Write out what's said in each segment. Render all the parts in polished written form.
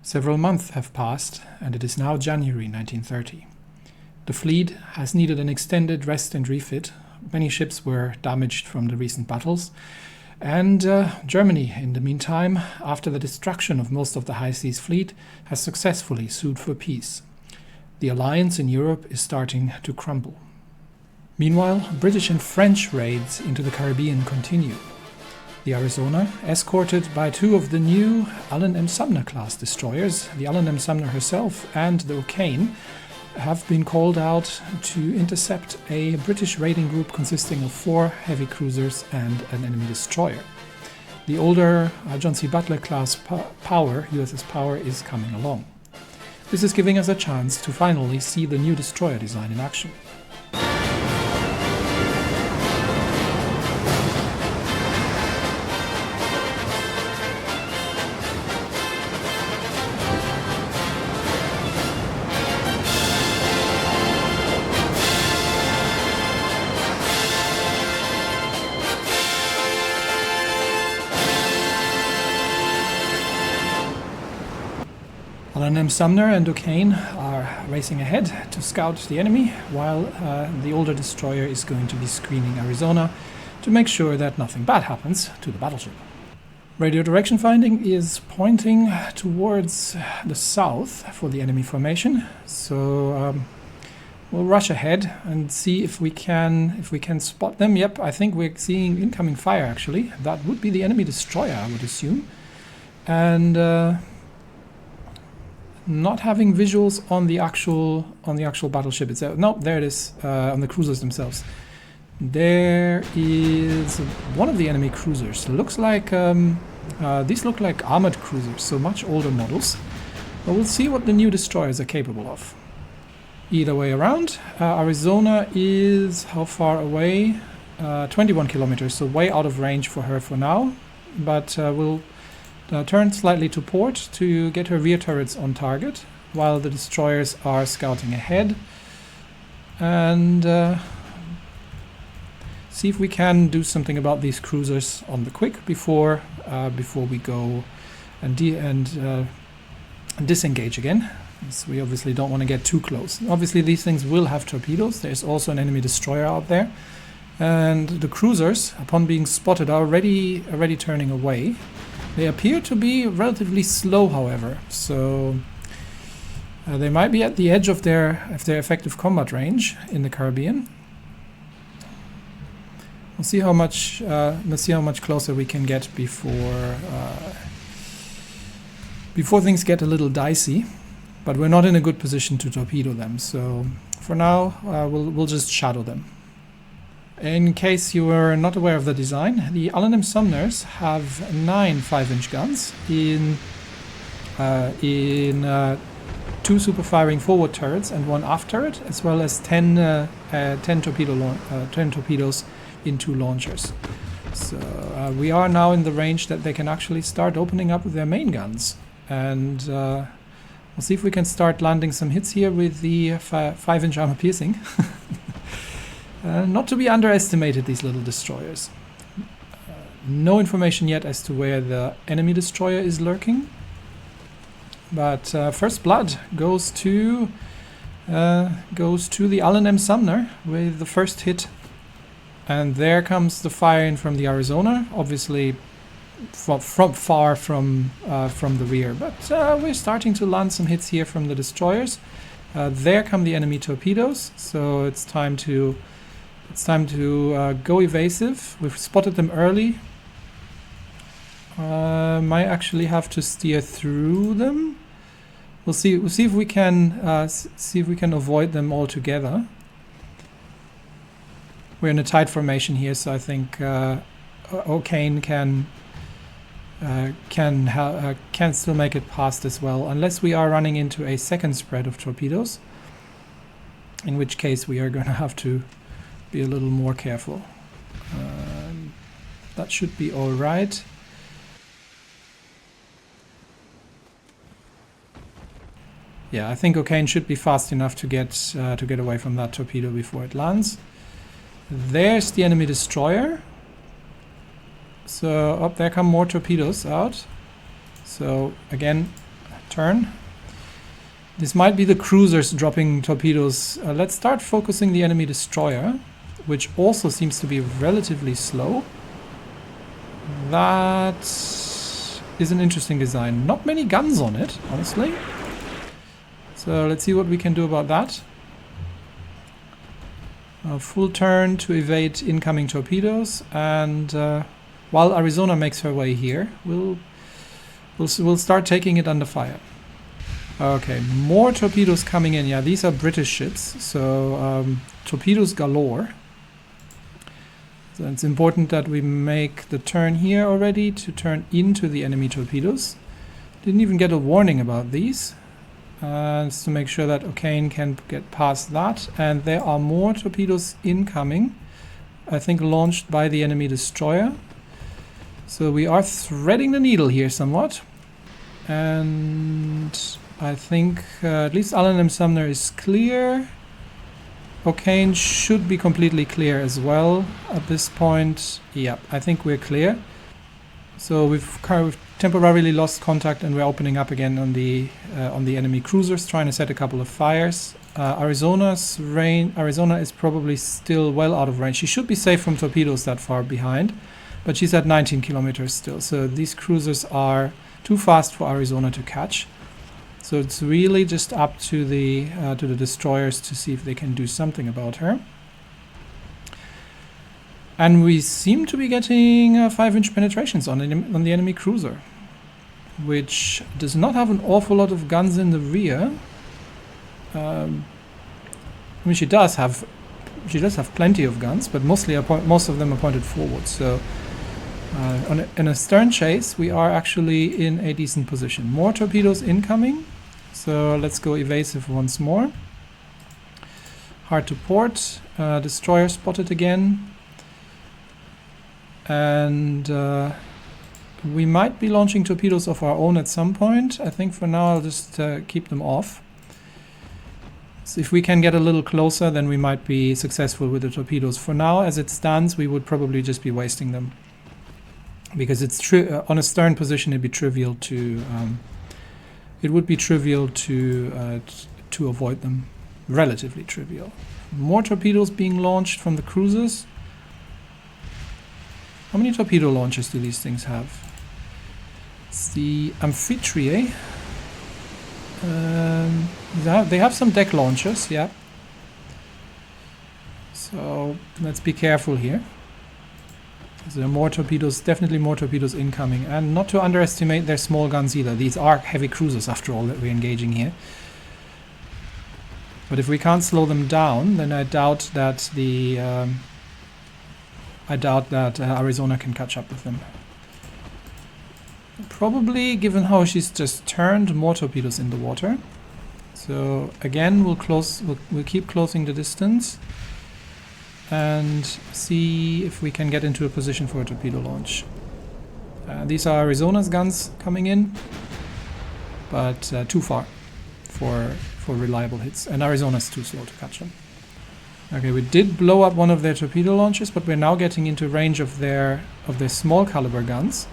Several months have passed, and it is now January 1930. The fleet has needed an extended rest and refit. Many ships were damaged from the recent battles, and Germany, in the meantime, after the destruction of most of the High Seas fleet, has successfully sued for peace. The alliance in Europe is starting to crumble. Meanwhile, British and French raids into the Caribbean continue. The Arizona, escorted by two of the new Allen M. Sumner class destroyers, the Allen M. Sumner herself and the O'Kane, have been called out to intercept a British raiding group consisting of 4 heavy cruisers and an enemy destroyer. The older John C. Butler class USS Power, is coming along. This is giving us a chance to finally see the new destroyer design in action. Allen M. Sumner and O'Kane are racing ahead to scout the enemy, while the older destroyer is going to be screening Arizona to make sure that nothing bad happens to the battleship. Radio direction finding is pointing towards the south for the enemy formation, so we'll rush ahead and see if we can spot them. Yep, I think we're seeing incoming fire actually. That would be the enemy destroyer, I would assume. And not having visuals on the actual battleship itself. No, there it is, on the cruisers themselves. There is one of the enemy cruisers. Looks like these look like armored cruisers, so much older models. But we'll see what the new destroyers are capable of. Either way around, Arizona is how far away? 21 kilometers, so way out of range for her for now. But we'll turn slightly to port to get her rear turrets on target, while the destroyers are scouting ahead, and see if we can do something about these cruisers on the quick before we go and disengage again. So we obviously don't want to get too close. Obviously these things will have torpedoes. There's also an enemy destroyer out there, and the cruisers, upon being spotted, are already turning away. They appear to be relatively slow, however, so they might be at the edge of their effective combat range in the Caribbean. We'll see how much closer we can get before things get a little dicey. But we're not in a good position to torpedo them, so for now we'll just shadow them. In case you were not aware of the design, the Allen M. Sumners have 9 5-inch guns in 2 super-firing forward turrets and 1 aft turret, as well as 10 torpedoes in 2 launchers. So we are now in the range that they can actually start opening up with their main guns, and we'll see if we can start landing some hits here with the 5-inch armor piercing. Not to be underestimated, these little destroyers. No information yet as to where the enemy destroyer is lurking, but first blood goes to the Allen M. Sumner with the first hit, and there comes the fire in from the Arizona, obviously from far from the rear, but we're starting to land some hits here from the destroyers. There come the enemy torpedoes, so it's time to go evasive. We've spotted them early. Might actually have to steer through them. We'll see if we can avoid them altogether. We're in a tight formation here, so I think O'Kane can still make it past as well, unless we are running into a second spread of torpedoes, in which case we are going to have to be a little more careful. That should be all right. Yeah, I think O'Kane should be fast enough to get away from that torpedo before it lands. There's the enemy destroyer. So up there come more torpedoes out. So again, turn. This might be the cruisers dropping torpedoes. Let's start focusing the enemy destroyer, which also seems to be relatively slow. That is an interesting design. Not many guns on it, honestly. So let's see what we can do about that. Full turn to evade incoming torpedoes, and while Arizona makes her way here, we'll start taking it under fire. Okay, more torpedoes coming in. Yeah, these are British ships, so torpedoes galore. So it's important that we make the turn here already to turn into the enemy torpedoes. Didn't even get a warning about these. Just to make sure that O'Kane can get past that. And there are more torpedoes incoming, I think launched by the enemy destroyer. So we are threading the needle here somewhat. And I think at least Allen M. Sumner is clear. O'Kane should be completely clear as well at this point. Yeah, I think we're clear. So we've temporarily lost contact, and we're opening up again on the enemy cruisers, trying to set a couple of fires. Arizona is probably still well out of range. She should be safe from torpedoes that far behind, but she's at 19 kilometers still. So these cruisers are too fast for Arizona to catch. So it's really just up to the destroyers to see if they can do something about her. And we seem to be getting 5-inch penetrations on the enemy cruiser, which does not have an awful lot of guns in the rear. I mean, she does have plenty of guns, but most of them are pointed forward. So in a stern chase, we are actually in a decent position. More torpedoes incoming. So let's go evasive once more. Hard to port. Destroyer spotted again. And we might be launching torpedoes of our own at some point. I think for now I'll just keep them off. So if we can get a little closer, then we might be successful with the torpedoes. For now, as it stands, we would probably just be wasting them. Because it's on a stern position, it'd be trivial to... it would be trivial to avoid them. Relatively trivial. More torpedoes being launched from the cruisers. How many torpedo launchers do these things have? It's the Amphitrite. They have some deck launchers, yeah. So let's be careful here. There are more torpedoes, definitely more torpedoes incoming. And not to underestimate their small guns either. These are heavy cruisers after all that we're engaging here. But if we can't slow them down, then I doubt that Arizona can catch up with them. Probably, given how she's just turned, more torpedoes in the water. So again, we'll keep closing the distance and see if we can get into a position for a torpedo launch. These are Arizona's guns coming in, but too far for reliable hits, and Arizona's too slow to catch them. Okay, we did blow up one of their torpedo launchers, but we're now getting into range of their small caliber guns.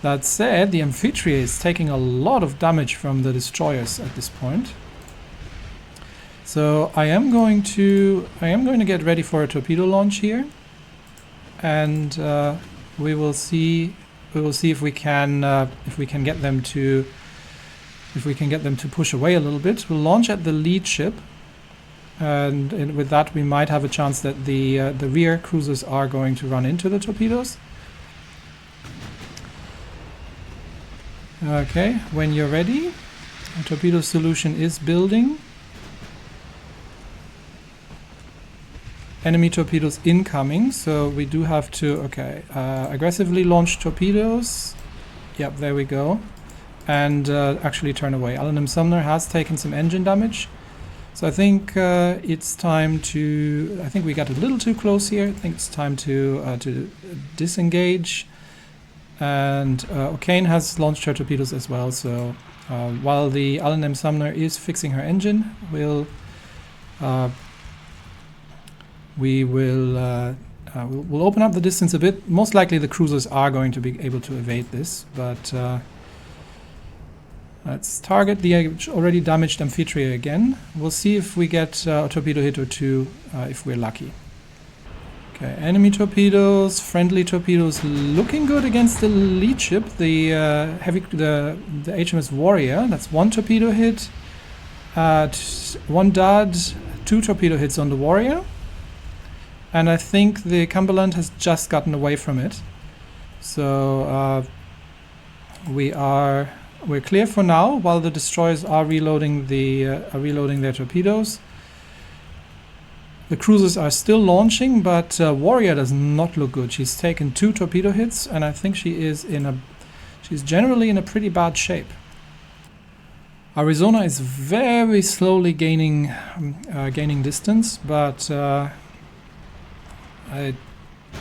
That said, the Amphitrite is taking a lot of damage from the destroyers at this point. So I am going to get ready for a torpedo launch here, and we will see if we can get them to push away a little bit. We'll launch at the lead ship. And with that, we might have a chance that the rear cruisers are going to run into the torpedoes. Okay, when you're ready, a torpedo solution is building. Enemy torpedoes incoming, so we do have to, aggressively launch torpedoes. Yep, there we go. And actually turn away. Allen M. Sumner has taken some engine damage. So I think it's time to... I think we got a little too close here. I think it's time to disengage. And O'Kane has launched her torpedoes as well. So while the Allen M. Sumner is fixing her engine, we'll open up the distance a bit. Most likely the cruisers are going to be able to evade this, but Let's target the already damaged Amphitrite again. We'll see if we get a torpedo hit or two if we're lucky. Okay, enemy torpedoes, friendly torpedoes, looking good against the lead ship, the HMS Warrior. That's one torpedo hit, one dud, two torpedo hits on the Warrior, and I think the Cumberland has just gotten away from it. So we're clear for now, while the destroyers are reloading their torpedoes. The cruisers are still launching, but Warrior does not look good. She's taken 2 torpedo hits, and I think she's generally in a pretty bad shape. Arizona is very slowly gaining distance, but it's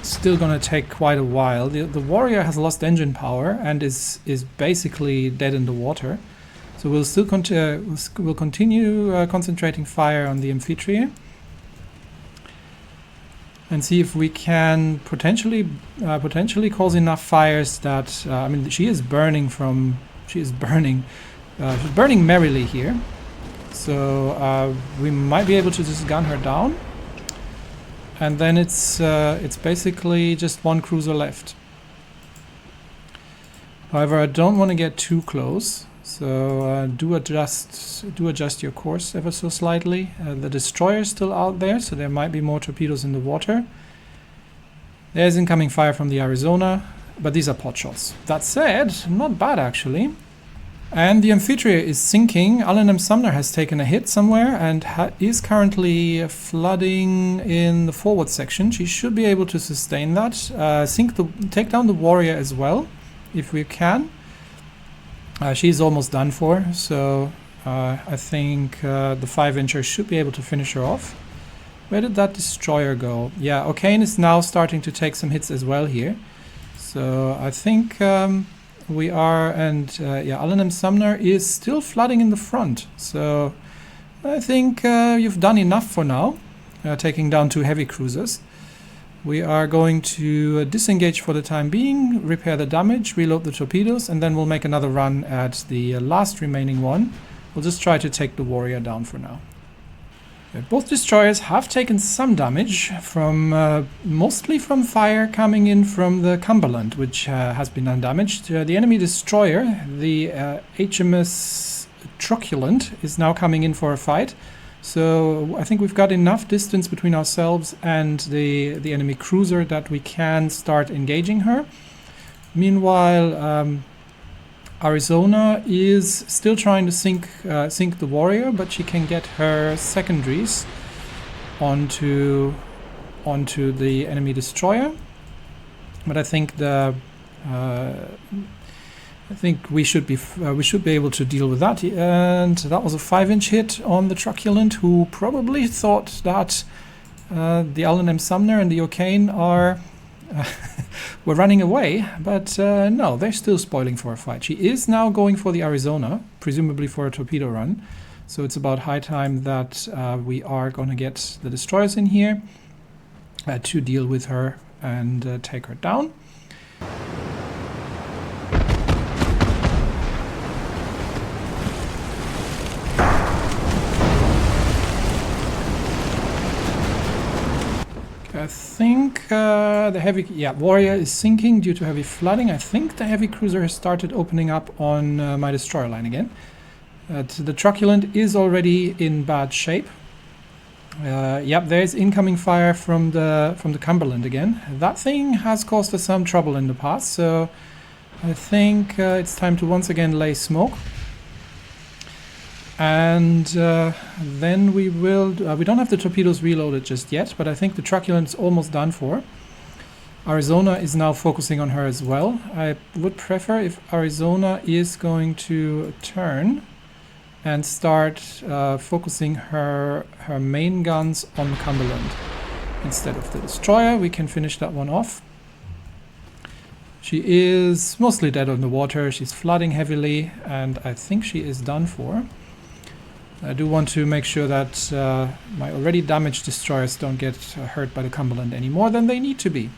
still gonna take quite a while. The Warrior has lost engine power and is basically dead in the water. So we'll still continue concentrating fire on the Amphitrite and see if we can potentially cause enough fires that I mean, she's burning merrily here. So we might be able to just gun her down, and then it's basically just one cruiser left. However, I don't want to get too close, so do adjust your course ever so slightly. The destroyer is still out there, so there might be more torpedoes in the water. There's incoming fire from the Arizona, but these are pot shots. That said, not bad actually. And the Amphitrite is sinking. Allen M. Sumner has taken a hit somewhere and is currently flooding in the forward section. She should be able to sustain that. Take down the Warrior as well, if we can. She's almost done for, so I think the 5-incher should be able to finish her off. Where did that destroyer go? Yeah, O'Kane is now starting to take some hits as well here. So I think we are, and yeah, Allen M. Sumner is still flooding in the front. So I think you've done enough for now, taking down 2 heavy cruisers. We are going to disengage for the time being, repair the damage, reload the torpedoes, and then we'll make another run at the last remaining one. We'll just try to take the Warrior down for now. Both destroyers have taken some damage from mostly from fire coming in from the Cumberland, which has been undamaged. The enemy destroyer, the HMS Truculent, is now coming in for a fight. So I think we've got enough distance between ourselves and the enemy cruiser that we can start engaging her. Meanwhile, Arizona is still trying to sink the Warrior, but she can get her secondaries onto the enemy destroyer. But I think we should be able to deal with that. And that was a 5-inch hit on the Truculent, who probably thought that the Allen M. Sumner and the O'Kane were running away, but no, they're still spoiling for a fight. She is now going for the Arizona, presumably for a torpedo run. So it's about high time that we are going to get the destroyers in here to deal with her and take her down. I think the Warrior is sinking due to heavy flooding. I think the heavy cruiser has started opening up on my destroyer line again. The Truculent is already in bad shape. Yep, there's incoming fire from the Cumberland again. That thing has caused us some trouble in the past, so I think it's time to once again lay smoke. And then we will... we don't have the torpedoes reloaded just yet, but I think the Truculent is almost done for. Arizona is now focusing on her as well. I would prefer if Arizona is going to turn and start focusing her main guns on Cumberland instead of the destroyer. We can finish that one off. She is mostly dead on the water. She's flooding heavily, and I think she is done for. I do want to make sure that my already damaged destroyers don't get hurt by the Cumberland any more than they need to be.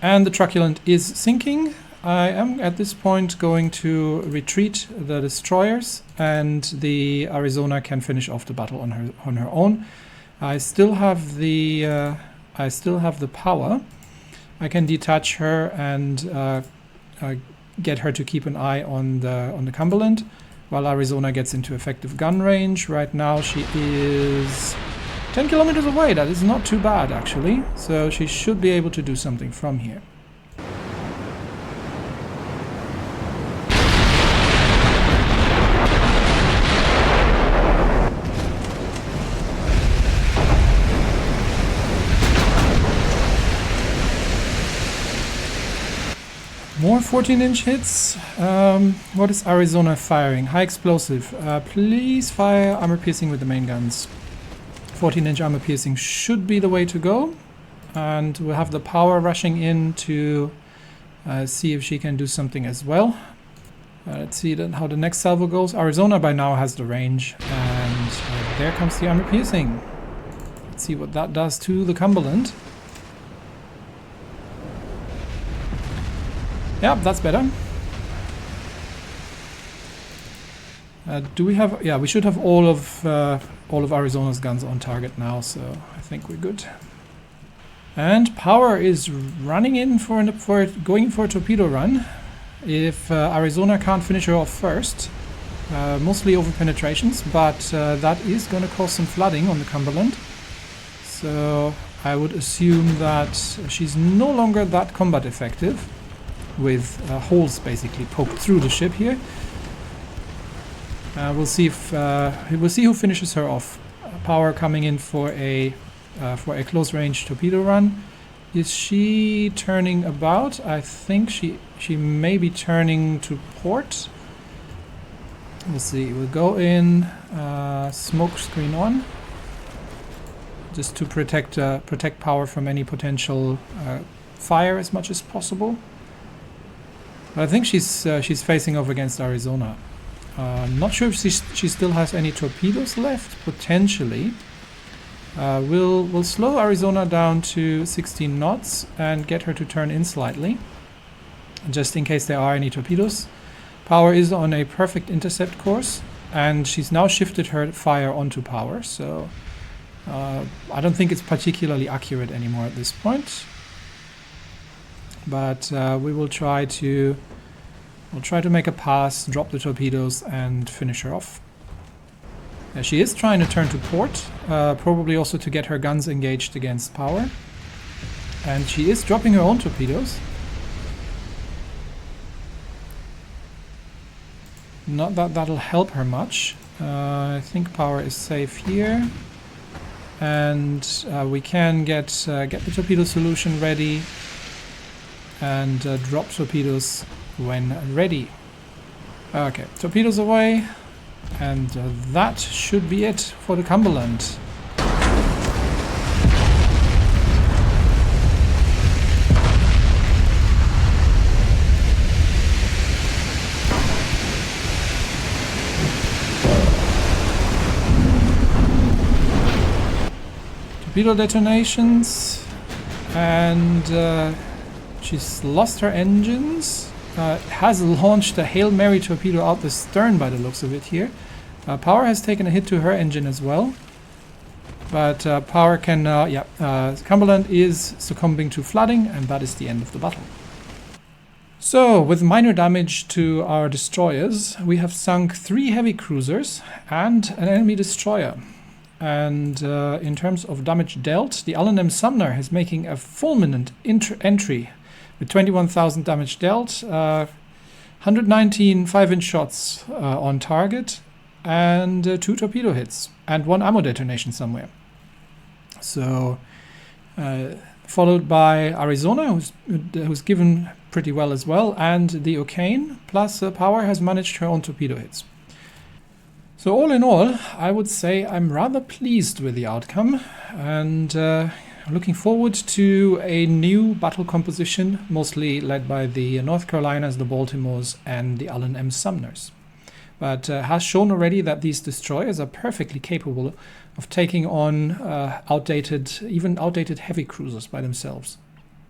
And the Truculent is sinking. I am at this point going to retreat the destroyers, and the Arizona can finish off the battle on her own. I still have the power. I can detach her and get her to keep an eye on the Cumberland, while Arizona gets into effective gun range. Right now she is 10 kilometers away. That is not too bad, actually. So she should be able to do something from here. More 14-inch hits. What is Arizona firing? High explosive. Please fire armor piercing with the main guns. 14-inch armor piercing should be the way to go. And we'll have the power rushing in to see if she can do something as well. Let's see how the next salvo goes. Arizona by now has the range. And there comes the armor piercing. Let's see what that does to the Cumberland. Yeah, that's better. Do we have? Yeah, we should have all of Arizona's guns on target now, so I think we're good. And power is running in going for a torpedo run. If Arizona can't finish her off first, mostly over penetrations, but that is going to cause some flooding on the Cumberland. So I would assume that she's no longer that combat effective, with holes basically poked through the ship here. We'll see who finishes her off. Power coming in for a close range torpedo run. Is she turning about? I think she may be turning to port. We'll see. We'll go in, smoke screen on, just to protect power from any potential fire as much as possible. I think she's facing off against Arizona. Not sure if she still has any torpedoes left. Potentially. We'll slow Arizona down to 16 knots and get her to turn in slightly, just in case there are any torpedoes. Power is on a perfect intercept course, and she's now shifted her fire onto power. So I don't think it's particularly accurate anymore at this point. But we will try to make a pass, drop the torpedoes, and finish her off. She is trying to turn to port, probably also to get her guns engaged against power. And she is dropping her own torpedoes. Not that that'll help her much. I think power is safe here. And we can get the torpedo solution ready and drop torpedoes when ready. Okay, torpedoes away, and that should be it for the Cumberland. Torpedo detonations, and she's lost her engines. Has launched a Hail Mary torpedo out the stern by the looks of it here. Power has taken a hit to her engine as well. But power can... Cumberland is succumbing to flooding, and that is the end of the battle. So, with minor damage to our destroyers, we have sunk 3 heavy cruisers and an enemy destroyer. And in terms of damage dealt, the L&M Sumner is making a fulminant entry with 21,000 damage dealt, 119 5-inch shots on target, and 2 torpedo hits, and 1 ammo detonation somewhere. So, followed by Arizona, who's given pretty well as well, and the O'Kane, plus Power has managed her own torpedo hits. So all in all, I would say I'm rather pleased with the outcome, and looking forward to a new battle composition, mostly led by the North Carolinas, the Baltimores, and the L&M Sumners. But has shown already that these destroyers are perfectly capable of taking on outdated heavy cruisers by themselves.